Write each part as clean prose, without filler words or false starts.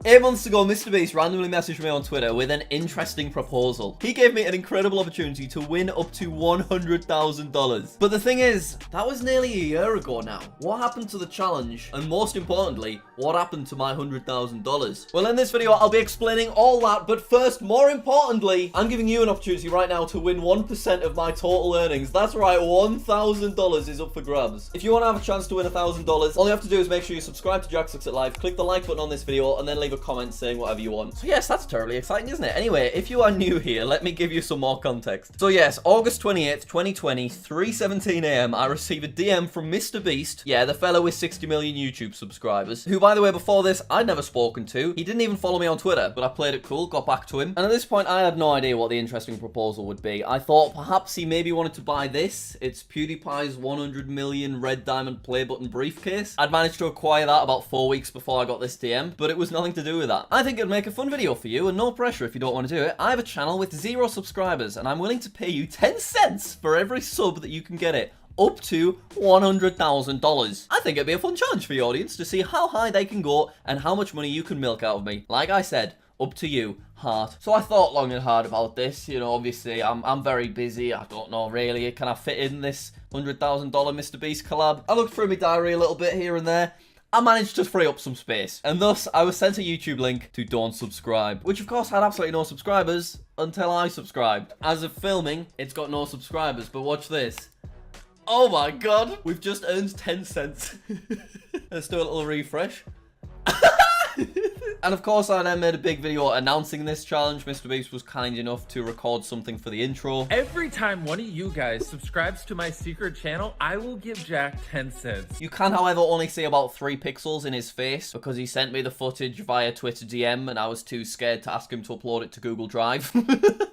8 months ago, MrBeast randomly messaged me on Twitter with an interesting proposal. He gave me an incredible opportunity to win up to $100,000. But the thing is, that was nearly a year ago now. What happened to the challenge? And most importantly, what happened to my $100,000? Well, in this video, I'll be explaining all that. But first, more importantly, I'm giving you an opportunity right now to win 1% of my total earnings. That's right, $1,000 is up for grabs. If you want to have a chance to win $1,000, all you have to do is make sure you subscribe to Jack Sucks at Life, click the like button on this video, and then leave a comment saying whatever you want. So yes, that's terribly exciting, isn't it? Anyway, if you are new here, let me give you some more context. So yes, August 28th, 2020, 3:17 AM, I receive a DM from MrBeast. Yeah, the fellow with 60 million YouTube subscribers, who, by the way, before this, I'd never spoken to. He didn't even follow me on Twitter, but I played it cool, got back to him. And at this point, I had no idea what the interesting proposal would be. I thought perhaps he maybe wanted to buy this. It's PewDiePie's 100 million red diamond play button briefcase. I'd managed to acquire that about 4 weeks before I got this DM, but it was nothing to do with that. I think it'd make a fun video for you, and no pressure if you don't want to do it. I have a channel with 0 subscribers, and I'm willing to pay you 10 cents for every sub that you can get it, up to $100,000. I think it'd be a fun challenge for the audience to see how high they can go and how much money you can milk out of me. Like I said, up to you, heart. So I thought long and hard about this. You know, obviously, I'm very busy. I don't know, really, can I fit in this $100,000 MrBeast collab? I looked through my diary a little bit here and there. I managed to free up some space, and thus I was sent a YouTube link to Don't Subscribe, which of course had absolutely no subscribers until I subscribed. As of filming, it's got no subscribers, but watch this. Oh my god, we've just earned 10 cents. Let's do a little refresh. And of course, I then made a big video announcing this challenge. MrBeast was kind enough to record something for the intro. Every time one of you guys subscribes to my secret channel, I will give Jack 10 cents. You can, however, only see about 3 pixels in his face because he sent me the footage via Twitter DM and I was too scared to ask him to upload it to Google Drive.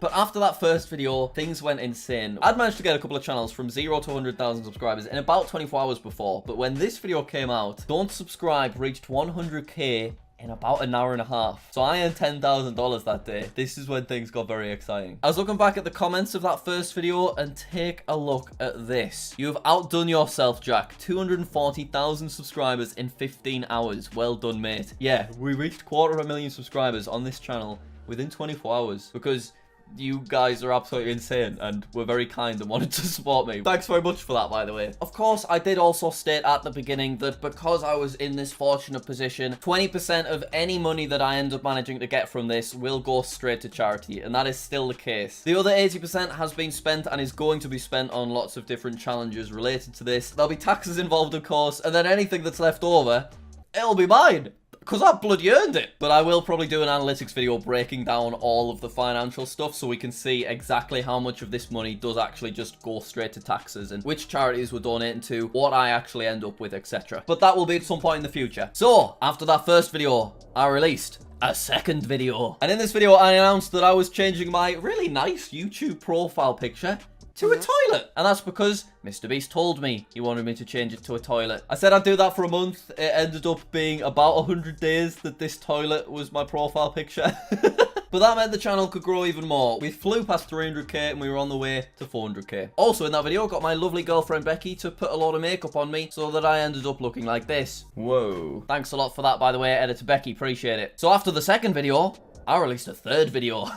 But after that first video, things went insane. I'd managed to get a couple of channels from 0 to 100,000 subscribers in about 24 hours before, but when this video came out, Don't Subscribe reached 100k in about an hour and a half. So I earned $10,000 that day. This is when things got very exciting. I was looking back at the comments of that first video and take a look at this. You have outdone yourself, Jack. 240,000 subscribers in 15 hours. Well done, mate. Yeah, we reached 250,000 subscribers on this channel within 24 hours because you guys are absolutely insane and were very kind and wanted to support me. Thanks very much for that, by the way. Of course, I did also state at the beginning that because I was in this fortunate position, 20% of any money that I end up managing to get from this will go straight to charity, and that is still the case. The other 80% has been spent and is going to be spent on lots of different challenges related to this. There'll be taxes involved, of course, and then anything that's left over, it'll be mine. Because I bloody earned it. But I will probably do an analytics video breaking down all of the financial stuff so we can see exactly how much of this money does actually just go straight to taxes and which charities we're donating to, what I actually end up with, etc. But that will be at some point in the future. So, after that first video, I released a second video. And in this video, I announced that I was changing my really nice YouTube profile picture to a toilet. And that's because MrBeast told me he wanted me to change it to a toilet. I said I'd do that for a month. It ended up being about 100 days that this toilet was my profile picture. But that meant the channel could grow even more. We flew past 300k and we were on the way to 400k. Also in that video, I got my lovely girlfriend Becky to put a lot of makeup on me so that I ended up looking like this. Whoa. Thanks a lot for that, by the way, editor Becky. Appreciate it. So after the second video, I released a third video.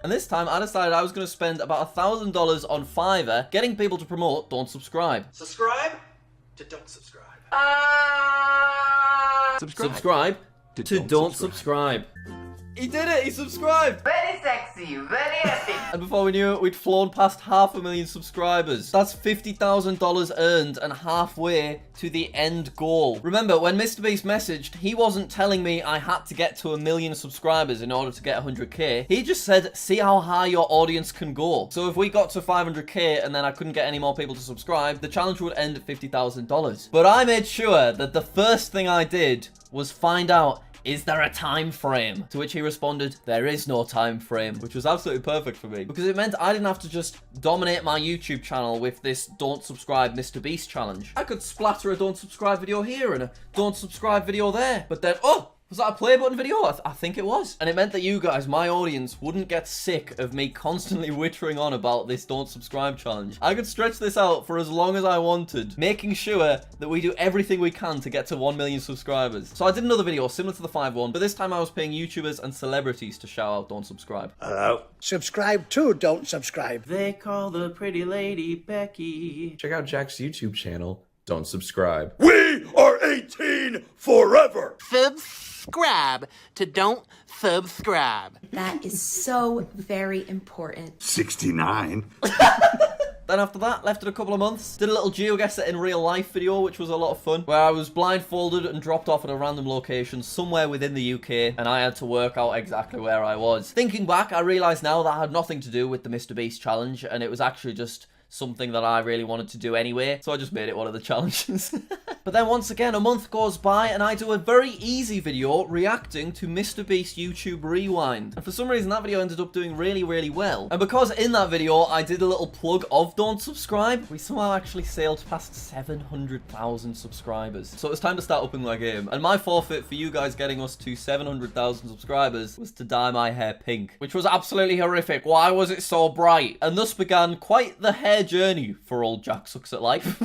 And this time, I decided I was going to spend about $1,000 on Fiverr getting people to promote Don't Subscribe. Subscribe to Don't Subscribe. Subscribe to Don't Subscribe. He did it! He subscribed! Very sexy, very epic. And before we knew it, we'd flown past 500,000 subscribers. That's $50,000 earned and halfway to the end goal. Remember, when MrBeast messaged, he wasn't telling me I had to get to 1 million subscribers in order to get 100k. He just said, see how high your audience can go. So if we got to 500k and then I couldn't get any more people to subscribe, the challenge would end at $50,000. But I made sure that the first thing I did was find out, is there a time frame? To which he responded, there is no time frame, which was absolutely perfect for me because it meant I didn't have to just dominate my YouTube channel with this Don't Subscribe MrBeast challenge. I could splatter a Don't Subscribe video here and a Don't Subscribe video there, but then, oh, Was that a play button video? I think it was. And it meant that you guys, my audience, wouldn't get sick of me constantly wittering on about this don't subscribe challenge. I could stretch this out for as long as I wanted, making sure that we do everything we can to get to 1 million subscribers. So I did another video similar to the 5-1, but this time I was paying YouTubers and celebrities to shout out don't subscribe. Hello. Subscribe to Don't Subscribe. They call the pretty lady Becky. Check out Jack's YouTube channel. Don't subscribe. We are 18 forever. Subscribe to Don't Subscribe. That is so very important. 69. Then after that, left it a couple of months. Did a little GeoGuessr in real life video, which was a lot of fun, where I was blindfolded and dropped off at a random location somewhere within the UK, and I had to work out exactly where I was. Thinking back, I realise now that had nothing to do with the Mr. Beast challenge, and it was actually just something that I really wanted to do anyway, so I just made it one of the challenges. But then once again, a month goes by and I do a very easy video reacting to Mr. Beast YouTube Rewind. And for some reason that video ended up doing really, really well. And because in that video I did a little plug of Don't Subscribe, we somehow actually sailed past 700,000 subscribers. So it was time to start upping my game. And my forfeit for you guys getting us to 700,000 subscribers was to dye my hair pink, which was absolutely horrific. Why was it so bright? And thus began quite the hair journey for old Jack Sucks at Life.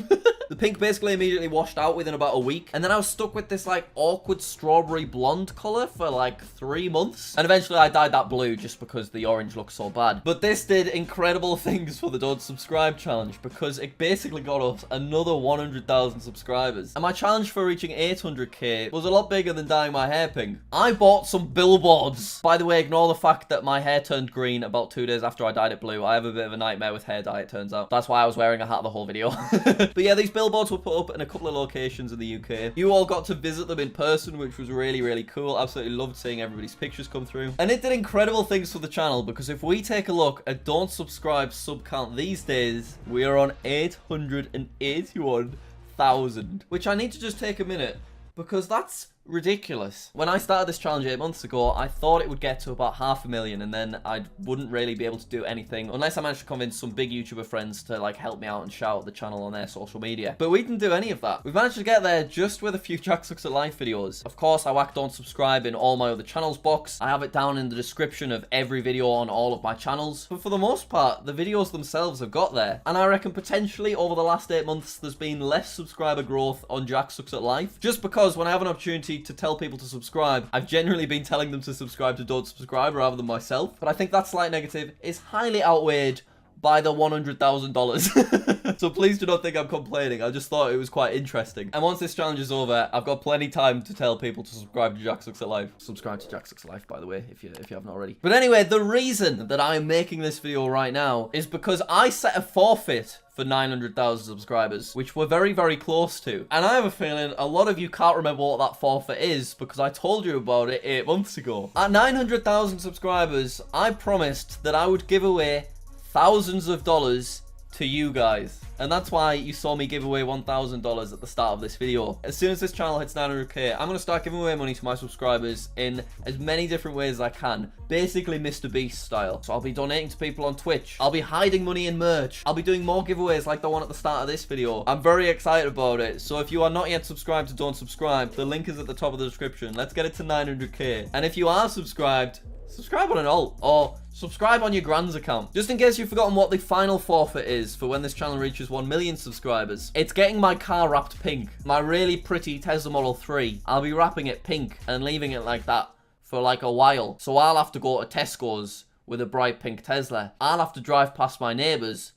The pink basically immediately washed out within about a week, and then I was stuck with this like awkward strawberry blonde color for like 3 months, and eventually I dyed that blue just because the orange looked so bad. But this did incredible things for the Don't Subscribe challenge because it basically got us another 100,000 subscribers, and my challenge for reaching 800k was a lot bigger than dyeing my hair pink. I bought some billboards. By the way, ignore the fact that my hair turned green about 2 days after I dyed it blue. I have a bit of a nightmare with hair dye, it turns out. That's why I was wearing a hat the whole video. But yeah, these billboards were put up in a couple of locations in the UK. You all got to visit them in person, which was really, really cool. Absolutely loved seeing everybody's pictures come through. And it did incredible things for the channel, because if we take a look at Don't Subscribe sub count these days, we are on 881,000, which I need to just take a minute, because that's ridiculous. When I started this challenge 8 months ago, I thought it would get to about 500,000 and then I wouldn't really be able to do anything unless I managed to convince some big YouTuber friends to like help me out and shout out the channel on their social media. But we didn't do any of that. We've managed to get there just with a few Jack Sucks at Life videos. Of course, I whack Don't Subscribe in all my other channels box. I have it down in the description of every video on all of my channels. But for the most part, the videos themselves have got there. And I reckon potentially over the last 8 months, there's been less subscriber growth on Jack Sucks at Life. Just because when I have an opportunity to tell people to subscribe, I've generally been telling them to subscribe to Don't Subscribe rather than myself. But I think that slight negative is highly outweighed by the $100,000. So please do not think I'm complaining. I just thought it was quite interesting. And once this challenge is over, I've got plenty time to tell people to subscribe to Jack Sucks at Life. Subscribe to Jack Sucks at Life, by the way, if you haven't already. But anyway, the reason that I'm making this video right now is because I set a forfeit for 900,000 subscribers, which we're very, very close to. And I have a feeling a lot of you can't remember what that forfeit is because I told you about it 8 months ago. At 900,000 subscribers, I promised that I would give away thousands of dollars to you guys. And that's why you saw me give away $1,000 at the start of this video. As soon as this channel hits 900k, I'm going to start giving away money to my subscribers in as many different ways as I can. Basically Mr. Beast style. So I'll be donating to people on Twitch. I'll be hiding money in merch. I'll be doing more giveaways like the one at the start of this video. I'm very excited about it. So if you are not yet subscribed to Don't Subscribe, the link is at the top of the description. Let's get it to 900k. And if you are subscribed, subscribe on an alt or subscribe on your Grand's account. Just in case you've forgotten what the final forfeit is for when this channel reaches 1 million subscribers. It's getting my car wrapped pink. My really pretty Tesla Model 3. I'll be wrapping it pink and leaving it like that for like a while. So I'll have to go to Tesco's with a bright pink Tesla. I'll have to drive past my neighbours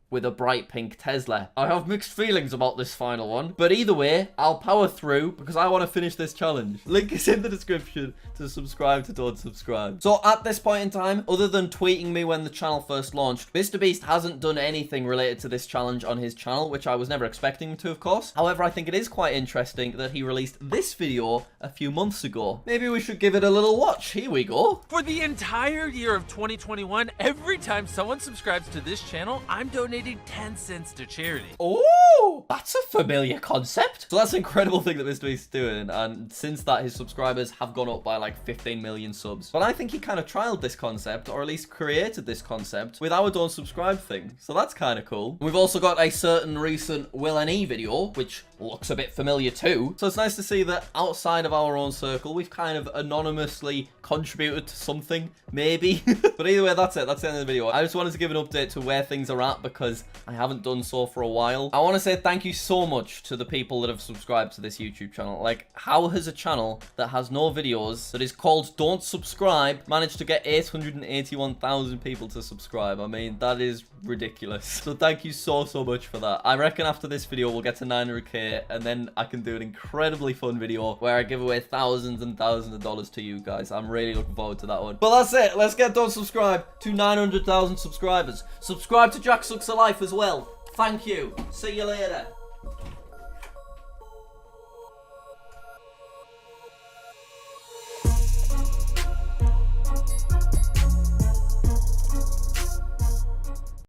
with a bright pink Tesla. I have mixed feelings about this final one, but either way, I'll power through because I want to finish this challenge. Link is in the description to subscribe to Don't Subscribe. So at this point in time, other than tweeting me when the channel first launched, Mr. Beast hasn't done anything related to this challenge on his channel, which I was never expecting him to, of course. However, I think it is quite interesting that he released this video a few months ago. Maybe we should give it a little watch. Here we go. For the entire year of 2021, every time someone subscribes to this channel, I'm donating donating 10 cents to charity. Oh, that's a familiar concept. So that's an incredible thing that Mr. Beast is doing. And since that, his subscribers have gone up by like 15 million subs. But I think he kind of trialed this concept, or at least created this concept with our don't subscribe thing. So that's kind of cool. We've also got a certain recent Will and E video, which looks a bit familiar too. So it's nice to see that outside of our own circle, we've kind of anonymously contributed to something, maybe. But either way, that's it. That's the end of the video. I just wanted to give an update to where things are at because I haven't done so for a while. I want to say thank you so much to the people that have subscribed to this YouTube channel. Like, how has a channel that has no videos, that is called Don't Subscribe, managed to get 881,000 people to subscribe? I mean, that is ridiculous. So thank you so much for that. I reckon after this video, we'll get to 900k, and then I can do an incredibly fun video where I give away thousands and thousands of dollars to you guys. I'm really looking forward to that one. But that's it. Let's get Don't Subscribe to 900,000 subscribers. Subscribe to Jack Sucks a Life as well. Thank you. See you later.